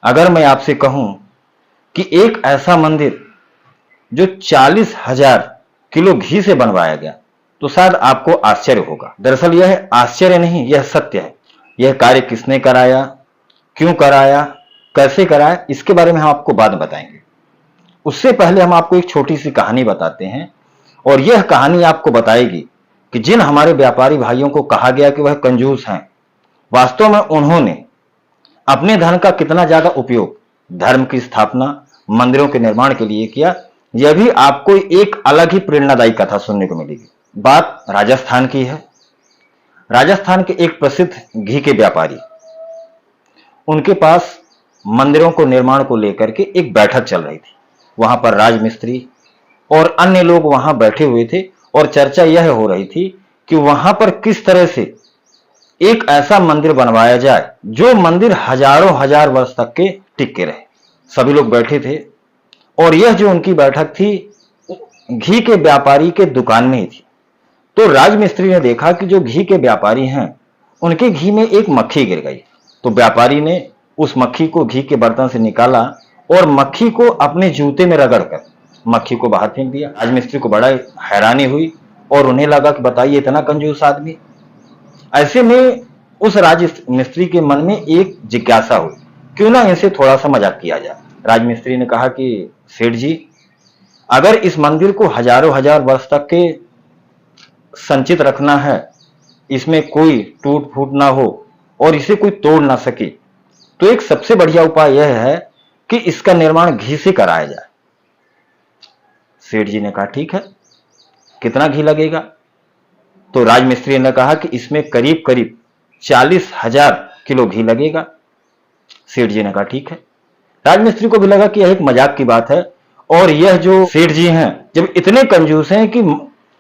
अगर मैं आपसे कहूं कि एक ऐसा मंदिर जो 40,000 किलो घी से बनवाया गया, तो शायद आपको आश्चर्य होगा। दरअसल यह आश्चर्य नहीं, यह सत्य है। यह कार्य किसने कराया, क्यों कराया, कैसे कराया, इसके बारे में हम आपको बाद में बताएंगे। उससे पहले हम आपको एक छोटी सी कहानी बताते हैं, और यह कहानी आपको बताएगी कि जिन हमारे व्यापारी भाइयों को कहा गया कि वह कंजूस हैं, वास्तव में उन्होंने अपने धन का कितना ज्यादा उपयोग धर्म की स्थापना, मंदिरों के निर्माण के लिए किया। यह भी आपको एक अलग ही प्रेरणादायी कथा सुनने को मिलेगी। बात राजस्थान की है। राजस्थान के एक प्रसिद्ध घी के व्यापारी, उनके पास मंदिरों को निर्माण को लेकर के एक बैठक चल रही थी। वहां पर राजमिस्त्री और अन्य लोग वहां बैठे हुए थे, और चर्चा यह हो रही थी कि वहां पर किस तरह से एक ऐसा मंदिर बनवाया जाए जो मंदिर हजारों हजार वर्ष तक के टिक के रहे। सभी लोग बैठे थे, और यह जो उनकी बैठक थी घी के व्यापारी के दुकान में ही थी। तो राजमिस्त्री ने देखा कि जो घी के व्यापारी हैं, उनके घी में एक मक्खी गिर गई। तो व्यापारी ने उस मक्खी को घी के बर्तन से निकाला और मक्खी को अपने जूते में रगड़कर मक्खी को बाहर फेंक दिया। राजमिस्त्री को बड़ा हैरानी हुई, और उन्हें लगा कि बताइए, इतना कंजूस आदमी। ऐसे में उस राजमिस्त्री के मन में एक जिज्ञासा हुई, क्यों ना इनसे थोड़ा सा मजाक किया जाए। राजमिस्त्री ने कहा कि सेठ जी, अगर इस मंदिर को हजारों हजार वर्ष तक के संचित रखना है, इसमें कोई टूट फूट ना हो और इसे कोई तोड़ ना सके, तो एक सबसे बढ़िया उपाय यह है कि इसका निर्माण घी से कराया जाए। सेठ जी ने कहा ठीक है, कितना घी लगेगा? तो राजमिस्त्री ने कहा कि इसमें करीब करीब 40,000 किलो घी लगेगा। सेठ जी ने कहा ठीक है। राजमिस्त्री को भी लगा कि यह एक मजाक की बात है, और यह जो सेठ जी हैं जब इतने कंजूस हैं कि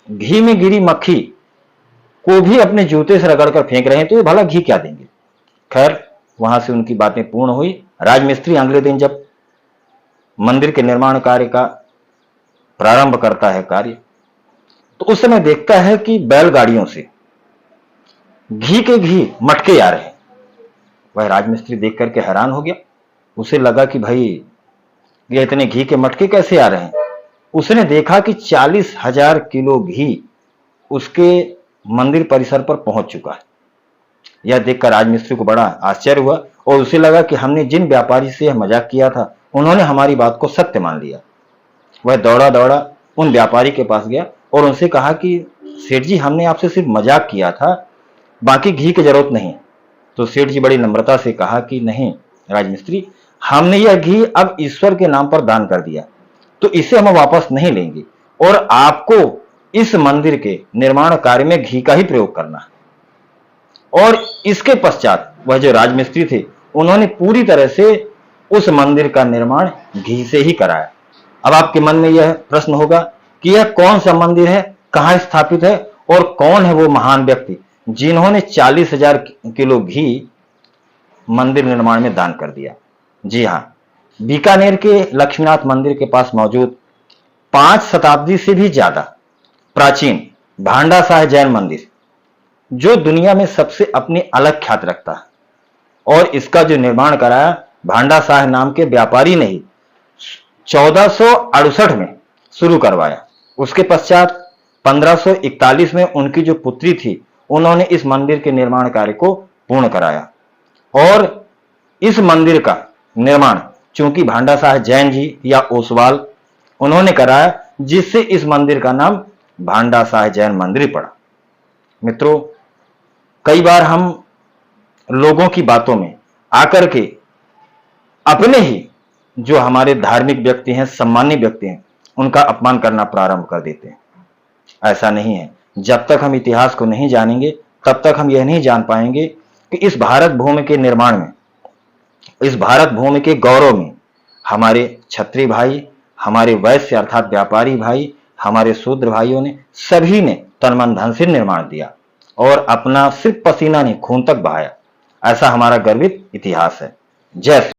घी में गिरी मक्खी को भी अपने जूते से रगड़कर फेंक रहे हैं, तो ये भला घी क्या देंगे। खैर, वहां से उनकी बातें पूर्ण हुई। राजमिस्त्री अगले दिन जब मंदिर के निर्माण कार्य का प्रारंभ करता है कार्य, तो उस समय देखता है कि बैलगाड़ियों से घी मटके आ रहे हैं। वह राजमिस्त्री देख करके हैरान हो गया। उसे लगा कि भाई, ये इतने घी के मटके कैसे आ रहे हैं। उसने देखा कि 40,000 किलो घी उसके मंदिर परिसर पर पहुंच चुका है। यह देखकर राजमिस्त्री को बड़ा आश्चर्य हुआ, और उसे लगा कि हमने जिन व्यापारी से यह मजाक किया था, उन्होंने हमारी बात को सत्य मान लिया। वह दौड़ा दौड़ा उन व्यापारी के पास गया और उनसे कहा कि सेठ जी, हमने आपसे सिर्फ मजाक किया था, बाकी घी की जरूरत नहीं। तो सेठ जी बड़ी नम्रता से कहा कि नहीं राजमिस्त्री, हमने यह घी अब ईश्वर के नाम पर दान कर दिया, तो इसे हम वापस नहीं लेंगे, और आपको इस मंदिर के निर्माण कार्य में घी का ही प्रयोग करना है। और इसके पश्चात वह जो राजमिस्त्री थे, उन्होंने पूरी तरह से उस मंदिर का निर्माण घी से ही कराया। अब आपके मन में यह प्रश्न होगा कि यह कौन सा मंदिर है, कहां स्थापित है, और कौन है वो महान व्यक्ति जिन्होंने 40,000 किलो घी मंदिर निर्माण में दान कर दिया। जी हां, बीकानेर के लक्ष्मीनाथ मंदिर के पास मौजूद 5 शताब्दी से भी ज्यादा प्राचीन भांडा साह जैन मंदिर, जो दुनिया में सबसे अपनी अलग ख्याति रखता है, और इसका जो निर्माण कराया भांडा साह नाम के व्यापारी ने ही 1468 में शुरू करवाया। उसके पश्चात 1541 में उनकी जो पुत्री थी, उन्होंने इस मंदिर के निर्माण कार्य को पूर्ण कराया। और इस मंदिर का निर्माण चूंकि भांडा साह जैन जी या ओसवाल उन्होंने कराया, जिससे इस मंदिर का नाम भांडा साह जैन मंदिर पड़ा। मित्रों, कई बार हम लोगों की बातों में आकर के अपने ही जो हमारे धार्मिक व्यक्ति हैं, सम्मानीय व्यक्ति हैं, उनका अपमान करना प्रारंभ कर देते हैं। ऐसा नहीं है। जब तक हम इतिहास को नहीं जानेंगे, तब तक हम यह नहीं जान पाएंगे कि इस भारत भूमि के निर्माण में, इस भारत भूमि के गौरव में हमारे क्षत्रिय भाई, हमारे वैश्य अर्थात व्यापारी भाई, हमारे शूद्र भाइयों ने, सभी ने तन मन धन से निर्माण दिया और अपना सिर्फ पसीना नहीं, खून तक बहाया। ऐसा हमारा गर्वित इतिहास है। जय